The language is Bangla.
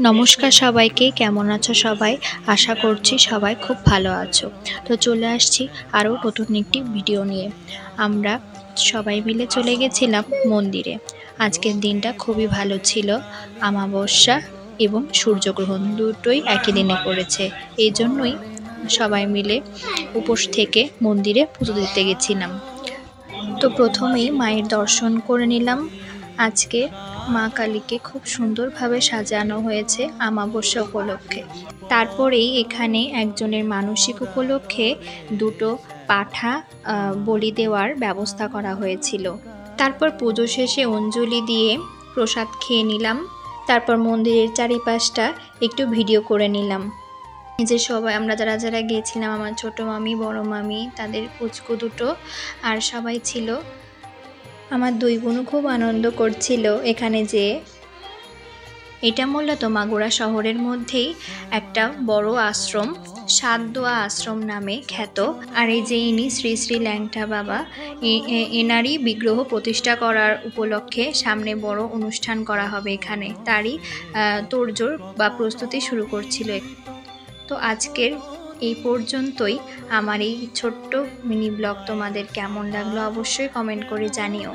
নমস্কার সবাইকে, কেমন আছো সবাই? আশা করছি সবাই খুব ভালো আছো। তো চলে আসছি আরও নতুন একটি ভিডিও নিয়ে। আমরা সবাই মিলে চলে গেছিলাম মন্দিরে। আজকের দিনটা খুবই ভালো ছিল। অমাবস্যা এবং সূর্যগ্রহণ দুটোই একই দিনে পড়েছে। এই জন্যই সবাই মিলে উপোস থেকে মন্দিরে পুজো দিতে গেছিলাম। তো প্রথমেই মায়ের দর্শন করে নিলাম। আজকে মা কালীকে খুব সুন্দরভাবে সাজানো হয়েছে অমাবস্যা উপলক্ষে। তারপরেই এখানে একজনের মানসিক উপলক্ষে দুটো পাঁঠা বলি দেওয়ার ব্যবস্থা করা হয়েছিল। তারপর পুজো শেষে অঞ্জলি দিয়ে প্রসাদ খেয়ে নিলাম। তারপর মন্দিরের চারিপাশটা একটু ভিডিও করে নিলাম। যে সবাই আমরা যারা গিয়েছিলাম, আমার ছোট মামি, বড় মামি, তাদের পুচকু দুটো আর সবাই ছিল। আমার দুই বোনও খুব আনন্দ করছিল এখানে যেয়ে। এটা মূলত মাগুরা শহরের মধ্যেই একটা বড় আশ্রম, সাতদোয়া আশ্রম নামে খ্যাত। আর এই যে ইনি শ্রী শ্রী ল্যাংটা বাবা, এনারই বিগ্রহ প্রতিষ্ঠা করার উপলক্ষে সামনে বড় অনুষ্ঠান করা হবে এখানে, তারই তোড়জোড় বা প্রস্তুতি শুরু করছিল। তো আজকের এই পর্যন্তই। আমার এই ছোট্ট মিনি ব্লগ তোমাদের কেমন লাগলো অবশ্যই কমেন্ট করে জানিও।